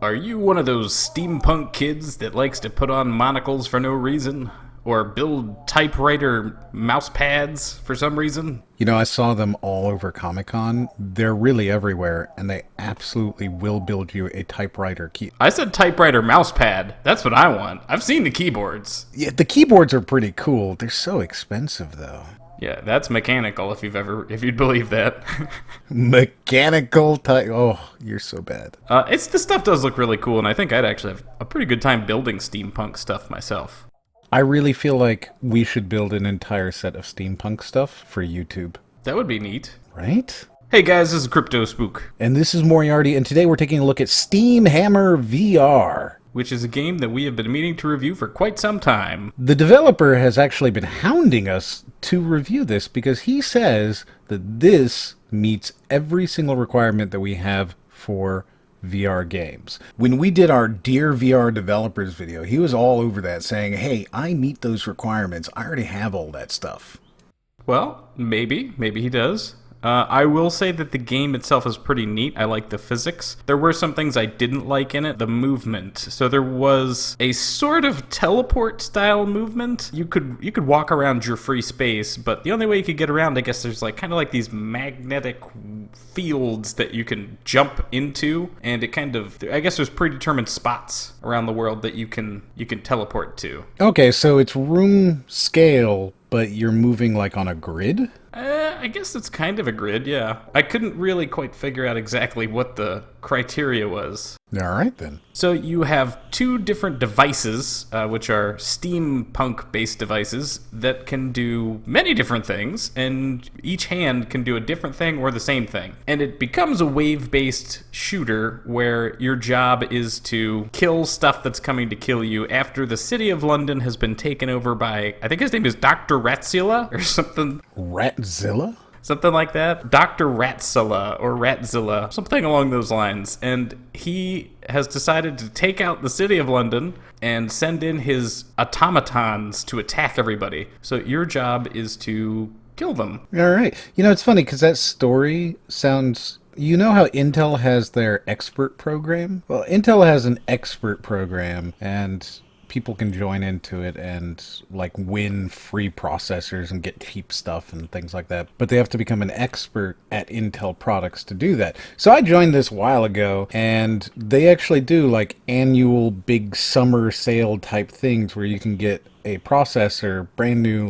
Are you one of those steampunk kids that likes to put on monocles for no reason? Or build typewriter mouse pads for some reason? You know, I saw them all over Comic-Con. They're really everywhere, and they absolutely will build you a typewriter key. I said typewriter mouse pad. That's what I want. I've seen the keyboards. Yeah, the keyboards are pretty cool. They're so expensive, though. Yeah, that's mechanical if you'd believe that. Mechanical type. Oh, you're so bad. The stuff does look really cool, and I think I'd actually have a pretty good time building steampunk stuff myself. I really feel like we should build an entire set of steampunk stuff for YouTube. That would be neat. Right? Hey guys, this is Crypto Spook. And this is Moriarty, and today we're taking a look at SteamHammerVR, which is a game that we have been meaning to review for quite some time. The developer has actually been hounding us to review this because he says that this meets every single requirement that we have for VR games. When we did our Dear VR Developers video, he was all over that saying, hey, I meet those requirements. I already have all that stuff. Well, maybe he does. I will say that the game itself is pretty neat. I like the physics. There were some things I didn't like in it. The movement. So there was a sort of teleport-style movement. You could walk around your free space, but the only way you could get around, I guess, there's kind of these magnetic fields that you can jump into, and I guess there's predetermined spots around the world that you can teleport to. Okay, so it's room scale, but you're moving on a grid? I guess it's kind of a grid, yeah. I couldn't really quite figure out exactly what the criteria was. All right, then. So you have two different devices, which are steampunk-based devices, that can do many different things, and each hand can do a different thing or the same thing. And it becomes a wave-based shooter where your job is to kill stuff that's coming to kill you after the city of London has been taken over by, I think his name is Doctor Rattwurm or something. Ratzilla? Something like that. Dr. Ratzilla or Ratzilla, something along those lines. And he has decided to take out the city of London and send in his automatons to attack everybody. So your job is to kill them. All right. You know, it's funny because that story sounds... You know how Intel has their expert program? Well, Intel has an expert program, and people can join into it and win free processors and get cheap stuff and things like that. But they have to become an expert at Intel products to do that. So I joined this a while ago, and they actually do annual big summer sale type things where you can get a processor, brand new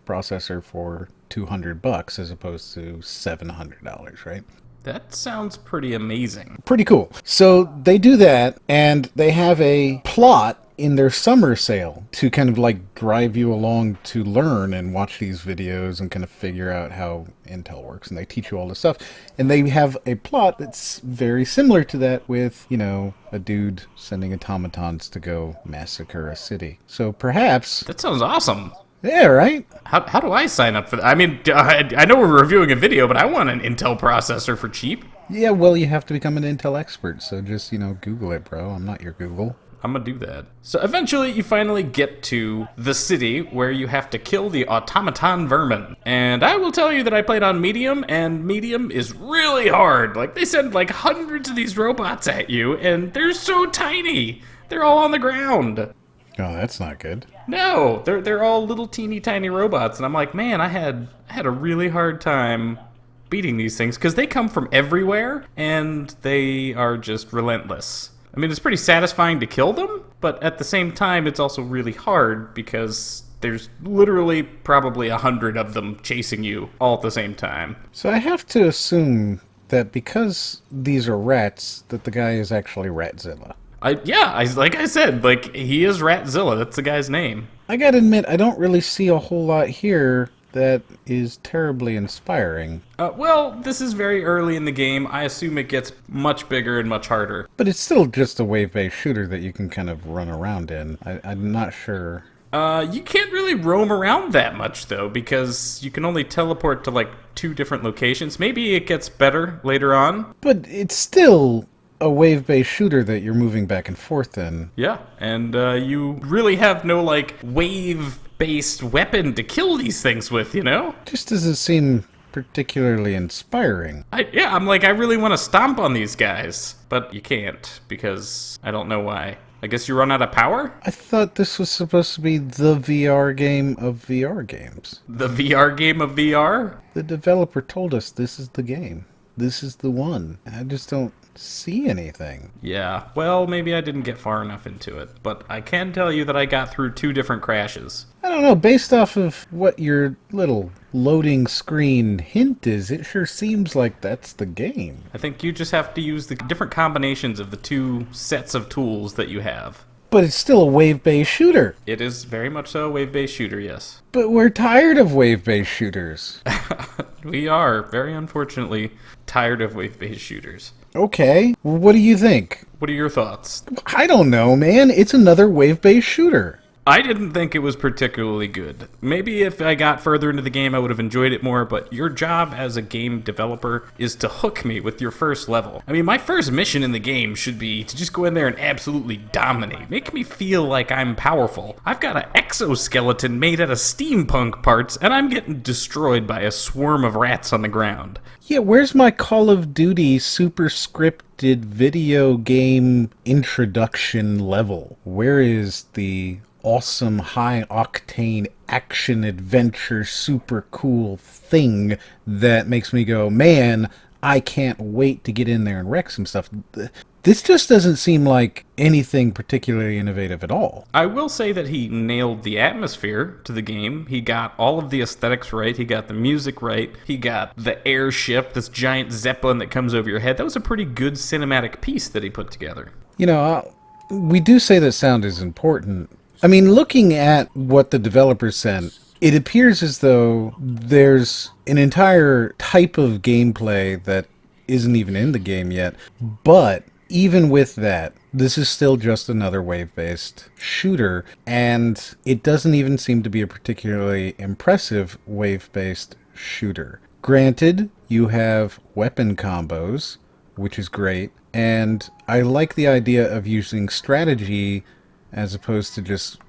processor for $200 as opposed to $700, right? That sounds pretty amazing. Pretty cool. So they do that, and they have a plot in their summer sale to kind of drive you along to learn and watch these videos and kind of figure out how Intel works, and they teach you all this stuff. And they have a plot that's very similar to that with, a dude sending automatons to go massacre a city. So perhaps... That sounds awesome. Yeah, right? How do I sign up for that? I mean, I know we're reviewing a video, but I want an Intel processor for cheap. Yeah, well, you have to become an Intel expert, so just, Google it, bro. I'm not your Google. I'm gonna do that. So eventually you finally get to the city where you have to kill the automaton vermin. And I will tell you that I played on medium, and medium is really hard. They send hundreds of these robots at you, and they're so tiny. They're all on the ground. Oh, that's not good. No, they're all little teeny tiny robots, and I'm like, man, I had a really hard time beating these things because they come from everywhere, and they are just relentless. I mean, it's pretty satisfying to kill them, but at the same time, it's also really hard because there's literally probably 100 of them chasing you all at the same time. So I have to assume that because these are rats, that the guy is actually Ratzilla. Like I said, he is Ratzilla. That's the guy's name. I gotta admit, I don't really see a whole lot here that is terribly inspiring. Well, this is very early in the game. I assume it gets much bigger and much harder. But it's still just a wave-based shooter that you can kind of run around in. I'm not sure. You can't really roam around that much, though, because you can only teleport to, 2 different locations. Maybe it gets better later on. But it's still a wave-based shooter that you're moving back and forth in. Yeah, and you really have no, wave-based weapon to kill these things with, Just doesn't seem particularly inspiring. I really want to stomp on these guys, but you can't, because I don't know why. I guess you run out of power? I thought this was supposed to be the VR game of VR games. The VR game of VR? The developer told us this is the game. This is the one. I just don't see anything. Yeah, well, maybe I didn't get far enough into it, but I can tell you that I got through 2 different crashes. I don't know, based off of what your little loading screen hint is, it sure seems like that's the game. I think you just have to use the different combinations of the 2 sets of tools that you have. But it's still a wave-based shooter. It is very much so a wave-based shooter, yes. But we're tired of wave-based shooters. We are, very unfortunately, tired of wave-based shooters. Okay, well, what do you think? What are your thoughts? I don't know, man. It's another wave-based shooter. I didn't think it was particularly good. Maybe if I got further into the game, I would have enjoyed it more, but your job as a game developer is to hook me with your first level. I mean, my first mission in the game should be to just go in there and absolutely dominate. Make me feel like I'm powerful. I've got an exoskeleton made out of steampunk parts, and I'm getting destroyed by a swarm of rats on the ground. Yeah, where's my Call of Duty super scripted video game introduction level? Where is the awesome high-octane action-adventure super cool thing that makes me go, man, I can't wait to get in there and wreck some stuff? This just doesn't seem like anything particularly innovative at all. I will say that he nailed the atmosphere to the game. He got all of the aesthetics right. He got the music right. He got the airship, this giant zeppelin that comes over your head. That was a pretty good cinematic piece that he put together. You know, we do say that sound is important. I mean, looking at what the developers sent, it appears as though there's an entire type of gameplay that isn't even in the game yet. But even with that, this is still just another wave-based shooter, and it doesn't even seem to be a particularly impressive wave-based shooter. Granted, you have weapon combos, which is great, and I like the idea of using strategy as opposed to just,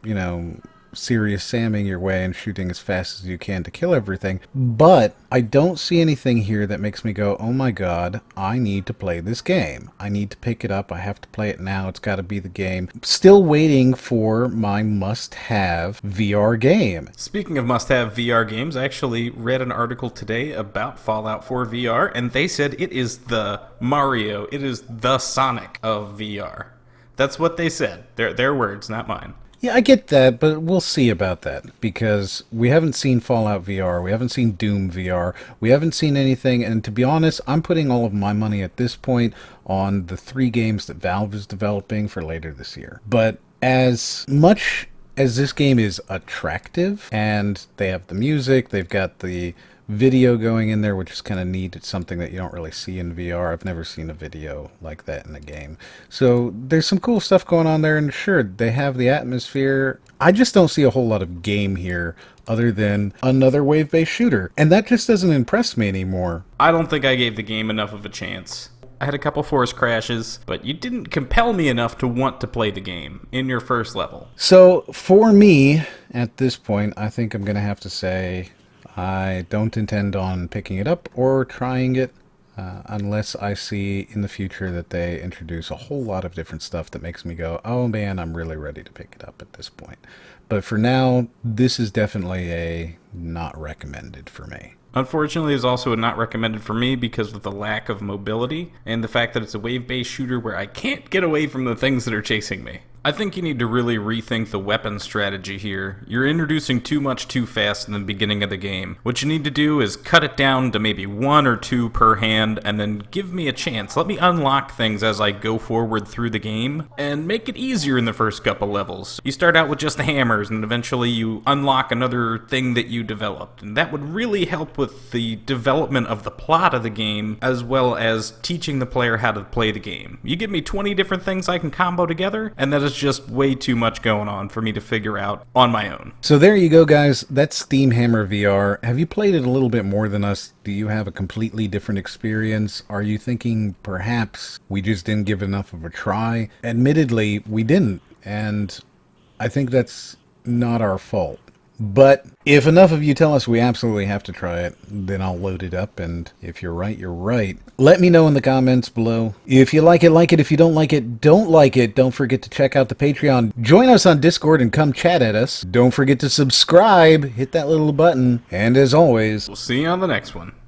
serious Samming your way and shooting as fast as you can to kill everything. But I don't see anything here that makes me go, oh my god, I need to play this game. I need to pick it up. I have to play it now. It's got to be the game. Still waiting for my must-have VR game. Speaking of must-have VR games, I actually read an article today about Fallout 4 VR, and they said it is the Mario, it is the Sonic of VR. That's what they said. Their words, not mine. Yeah, I get that, but we'll see about that, because we haven't seen Fallout VR, we haven't seen Doom VR, we haven't seen anything, and to be honest, I'm putting all of my money at this point on the 3 games that Valve is developing for later this year. But as much as this game is attractive, and they have the music, they've got the video going in there, which is kind of neat. It's something that you don't really see in VR. I've never seen a video like that in a game. So there's some cool stuff going on there, and sure, they have the atmosphere. I just don't see a whole lot of game here other than another wave-based shooter, and that just doesn't impress me anymore. I don't think I gave the game enough of a chance. I had a couple forest crashes, but you didn't compel me enough to want to play the game in your first level. So for me, at this point, I think I'm going to have to say I don't intend on picking it up or trying it unless I see in the future that they introduce a whole lot of different stuff that makes me go, oh man, I'm really ready to pick it up at this point. But for now, this is definitely a not recommended for me. Unfortunately, it's also not recommended for me because of the lack of mobility and the fact that it's a wave-based shooter where I can't get away from the things that are chasing me. I think you need to really rethink the weapon strategy here. You're introducing too much too fast in the beginning of the game. What you need to do is cut it down to maybe 1 or 2 per hand, and then give me a chance. Let me unlock things as I go forward through the game, and make it easier in the first couple levels. You start out with just the hammers, and eventually you unlock another thing that you developed. And that would really help with the development of the plot of the game, as well as teaching the player how to play the game. You give me 20 different things I can combo together, and that is just way too much going on for me to figure out on my own. So there you go, guys. That's SteamHammerVR. Have you played it a little bit more than us? Do you have a completely different experience? Are you thinking perhaps we just didn't give enough of a try? Admittedly, we didn't, and I think that's not our fault. But if enough of you tell us we absolutely have to try it, then I'll load it up, and if you're right, you're right. Let me know in the comments below. If you like it, like it. If you don't like it, don't like it. Don't forget to check out the Patreon. Join us on Discord and come chat at us. Don't forget to subscribe. Hit that little button. And as always, We'll see you on the next one.